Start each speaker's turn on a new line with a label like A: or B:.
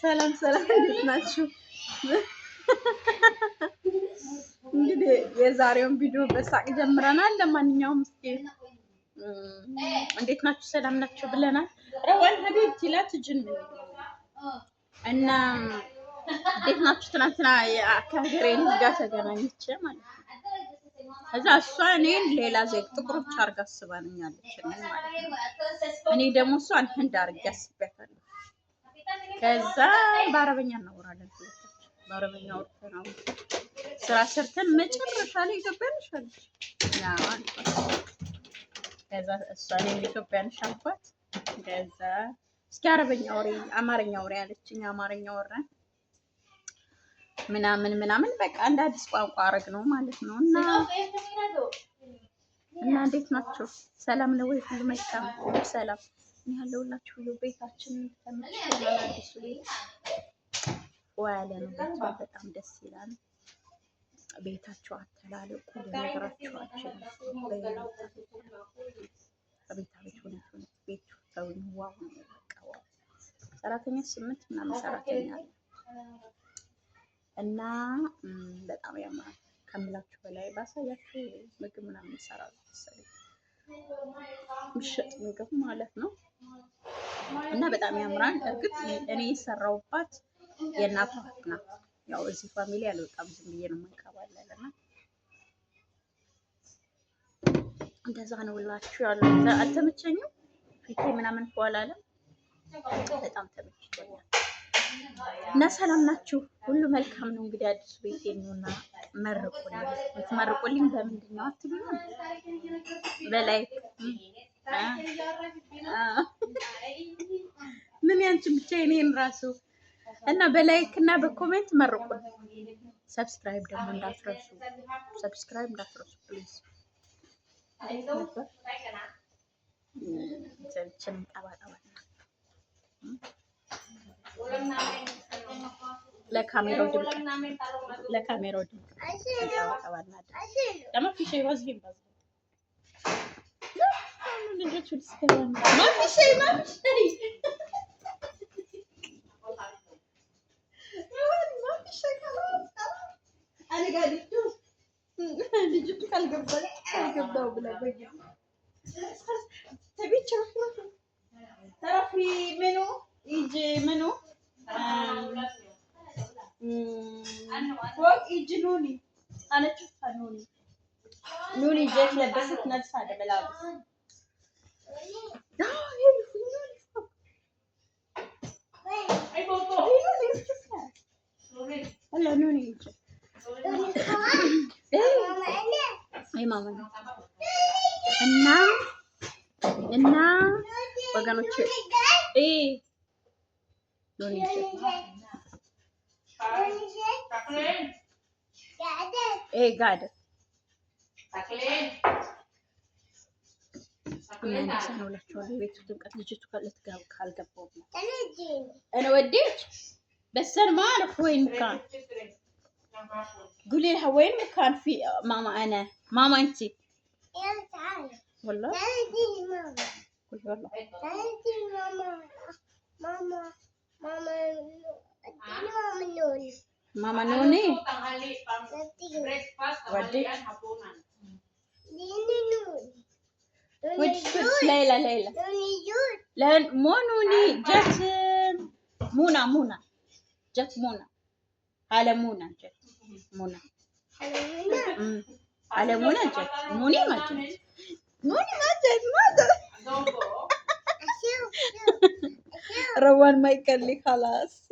A: ሰላም ሰላም፣ እንዴት ናችሁ? እንግዲህ የዛሬውን ቪዲዮ በሳቅ ጀምረናል። ለማንኛውም እስኪ እንዴት ናችሁ? ሰላም ናችሁ ብለናል። ረዋን ሀቢብቲ ላትጅን እና እንዴት ናችሁ? ትናንትና ከሀገሬ ጋር ተገናኝቼ ማለት ነው። ከዛ እሷ እኔን ሌላ ዜግ ጥቁሮች አድርጋ አስባኛለች ማለት ነው። እኔ ደግሞ እሷን ህንድ አድርጌ አስቤያታለሁ። ከዛ በአረበኛ እናወራለን። በአረበኛ ወርተናው ስራ ሰርተን መጨረሻ ላይ ኢትዮጵያ ነሽ አለች። ከዛ እሷ እኔም ኢትዮጵያ ነሽ አልኳት። ከዛ እስኪ አረበኛ ወሬ አማርኛ ወሬ አለችኝ። አማርኛ ወራን ምናምን ምናምን በቃ እንደ አዲስ ቋንቋ አረግ ነው ማለት ነው። እና እንዴት ናችሁ? ሰላም ነው ወይ? ሁሉ መልካም ሰላም ያለውላችሁ ሁሉ ቤታችን ተመችቶናል። አዲሱ ቤት ዋለ ነው። በጣም ደስ ይላል። ቤታችሁ አተላለቁ ለነገራችኋችሁ ቤት ሆነ ቤቱ ሰውን ዋው ነው። በቃ ዋው ሰራተኛ 8 ምናምን ሰራተኛ አለ እና በጣም ያምራል ከምላችሁ በላይ ባሳያችሁ ምግብ ምናምን ይሰራሉ መሰለኝ ምሽጥ ምግብ ማለት ነው። እና በጣም ያምራል። እርግጥ እኔ የሰራውባት የእናቷ ናት። ያው እዚህ ፋሚሊ አልወጣም ዝም ብዬ ነው መንከባለልና እንደዛ ነው እላችሁ ያለው። አልተመቸኝም ፊቴ ምናምን ፏላለ በጣም ተመችቶኛል። እና ሰላም ናችሁ? ሁሉ መልካም ነው። እንግዲህ አዲስ ቤት ነውና መርቁልኝ። የምትመርቁልኝ በምንድን ነው አትሉኝ? በላይ ምን ያንቺን ብቻ እኔን ራሱ እና በላይክ እና በኮሜንት መርቁልኝ። ሰብስክራይብ ደግሞ እንዳትረሱ። ሰብስክራይብ እንዳትረሱ ፕሊዝ። ሰብስክራይብ ጠባጠባ ለካሜራው ድምቀት ለማ في شيء وزين بس ما في شيء خلاص انا قاعد اشوف جبت القبضه بلا بقى تبي تشوفي ترى في منو يجي منو فوق يجي نوني انا شفتها نوني جت لبست نفسها هذا ملابس هلا نوني يجي اي ماما እና ወገኖች ኖኒ ጋደ ነው ለቻው ቤት ድምቀት ልጅቱ ልትጋብ ካልገባው انا وديت بس انا ما اعرف وين مكان قولي لها وين مكان في ماما ماما انت تعالي والله تعالي ماما قولي والله تعالي ماما ماما نوني وديت ليلى لا مو نوني جت منى جت منى على منى جت منى على منى جت نوني ما جت ماذا روان ما يكلي خلاص